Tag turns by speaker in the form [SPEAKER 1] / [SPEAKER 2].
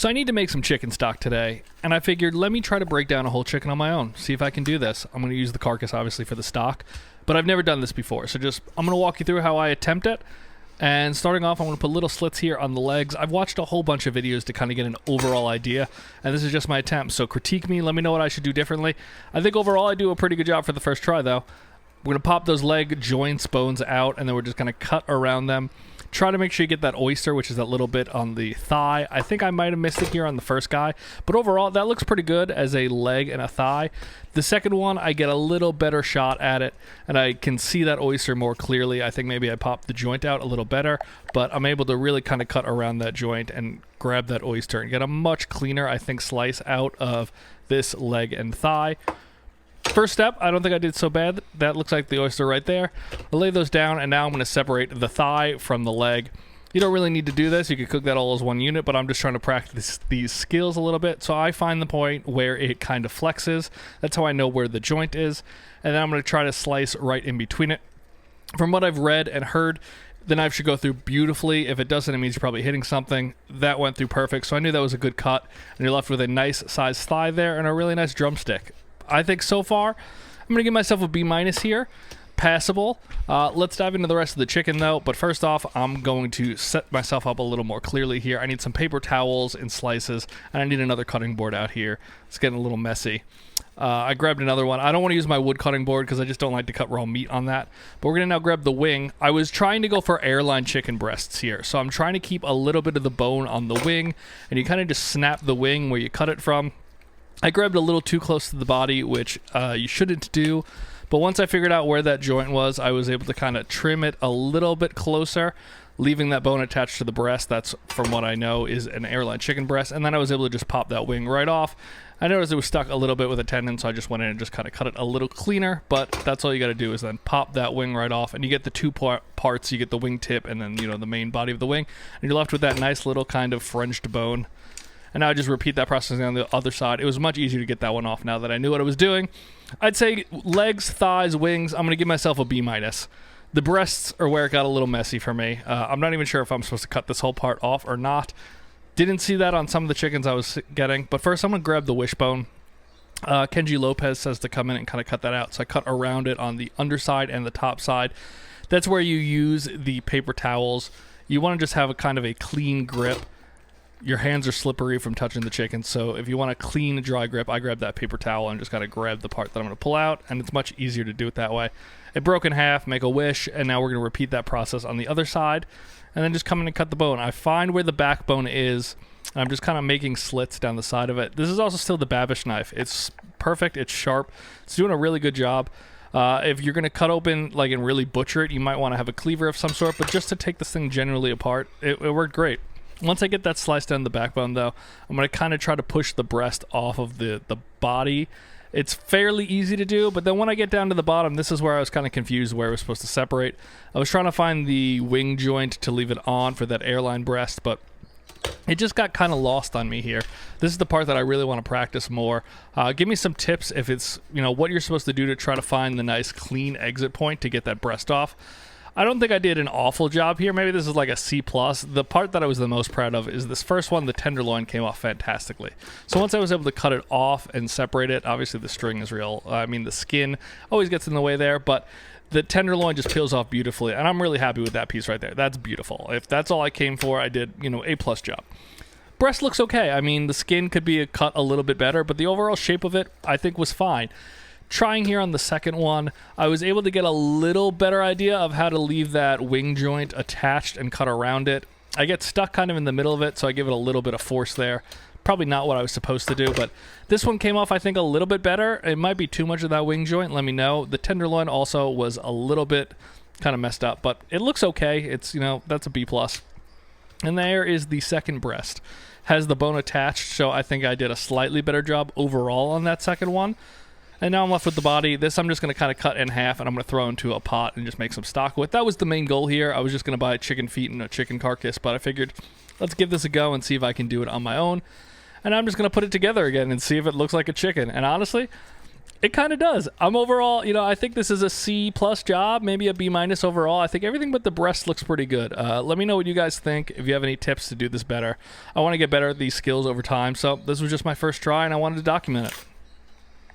[SPEAKER 1] So I need to make some chicken stock today, and I figured let me try to break down a whole chicken on my own, see if I can do this. I'm going to use the carcass obviously for the stock, but I've never done this before, so I'm going to walk you through how I attempt it. And starting off, I'm going to put little slits here on the legs. I've watched a whole bunch of videos to kind of get an overall idea, and this is just my attempt, so critique me, let me know what I should do differently. I think overall I do a pretty good job for the first try though. We're going to pop those leg joints, bones out, and then we're just going to cut around them. Try to make sure you get that oyster, which is that little bit on the thigh. I think I might have missed it here on the first guy, but overall that looks pretty good as a leg and a thigh. The second one, I get a little better shot at it, and I can see that oyster more clearly. I think maybe I popped the joint out a little better, but I'm able to really kind of cut around that joint and grab that oyster and get a much cleaner, I think, slice out of this leg and thigh. First step, I don't think I did so bad. That looks like the oyster right there. I'll lay those down, and now I'm going to separate the thigh from the leg. You don't really need to do this. You could cook that all as one unit, but I'm just trying to practice these skills a little bit. So I find the point where it kind of flexes. That's how I know where the joint is. And then I'm going to try to slice right in between it. From what I've read and heard, the knife should go through beautifully. If it doesn't, it means you're probably hitting something. That went through perfect, so I knew that was a good cut. And you're left with a nice sized thigh there and a really nice drumstick. I think so far, I'm going to give myself a B- here. Passable. Let's dive into the rest of the chicken though, but first off, I'm going to set myself up a little more clearly here. I need some paper towels and slices, and I need another cutting board out here. It's getting a little messy. I grabbed another one. I don't want to use my wood cutting board because I just don't like to cut raw meat on that, but we're going to now grab the wing. I was trying to go for airline chicken breasts here, so I'm trying to keep a little bit of the bone on the wing, and you kind of just snap the wing where you cut it from. I grabbed a little too close to the body, which you shouldn't do. But once I figured out where that joint was, I was able to kind of trim it a little bit closer, leaving that bone attached to the breast. That's, from what I know, is an airline chicken breast. And then I was able to just pop that wing right off. I noticed it was stuck a little bit with a tendon, so I just went in and just kind of cut it a little cleaner. But that's all you got to do is then pop that wing right off. And you get the two parts. You get the wing tip and then, the main body of the wing. And you're left with that nice little kind of Frenched bone. And now I just repeat that process on the other side. It was much easier to get that one off now that I knew what I was doing. I'd say legs, thighs, wings, I'm going to give myself a B-. The breasts are where it got a little messy for me. I'm not even sure if I'm supposed to cut this whole part off or not. Didn't see that on some of the chickens I was getting. But first I'm going to grab the wishbone. Kenji Lopez says to come in and kind of cut that out. So I cut around it on the underside and the top side. That's where you use the paper towels. You want to just have a kind of a clean grip. Your hands are slippery from touching the chicken, so if you want a clean, dry grip, I grab that paper towel and just kind of grab the part that I'm going to pull out, and it's much easier to do it that way. It broke in half, make a wish, and now we're going to repeat that process on the other side, and then just come in and cut the bone. I find where the backbone is, and I'm just kind of making slits down the side of it. This is also still the Babish knife. It's perfect, it's sharp, it's doing a really good job. If you're going to cut open and really butcher it, you might want to have a cleaver of some sort, but just to take this thing generally apart, it worked great. Once I get that sliced down the backbone, though, I'm going to kind of try to push the breast off of the body. It's fairly easy to do, but then when I get down to the bottom, this is where I was kind of confused where I was supposed to separate. I was trying to find the wing joint to leave it on for that airline breast, but it just got kind of lost on me here. This is the part that I really want to practice more. Give me some tips if it's, what you're supposed to do to try to find the nice clean exit point to get that breast off. I don't think I did an awful job here. Maybe this is like a C+. The part that I was the most proud of is this first one. The tenderloin came off fantastically. So once I was able to cut it off and separate it, obviously the string is real. The skin always gets in the way there, but the tenderloin just peels off beautifully, and I'm really happy with that piece right there. That's beautiful. If that's all I came for, I did, A+ job. Breast looks okay. The skin could be cut a little bit better, but the overall shape of it, I think, was fine. Trying here on the second one, I was able to get a little better idea of how to leave that wing joint attached and cut around it. I get stuck kind of in the middle of it, so I give it a little bit of force there. Probably not what I was supposed to do, but this one came off, I think, a little bit better. It might be too much of that wing joint, let me know. The tenderloin also was a little bit kind of messed up, but it looks okay. It's, that's a B+. And there is the second breast. Has the bone attached, so I think I did a slightly better job overall on that second one. And now I'm left with the body. This I'm just going to kind of cut in half, and I'm going to throw into a pot and just make some stock with. That was the main goal here. I was just going to buy chicken feet and a chicken carcass, but I figured let's give this a go and see if I can do it on my own. And I'm just going to put it together again and see if it looks like a chicken. And honestly, It kind of does. I'm overall, I think this is a C plus job, maybe a B minus overall. I think everything but the breast looks pretty good. Let me know what you guys think. If you have any tips to do this better, I want to get better at these skills over time. So this was just my first try, and I wanted to document it.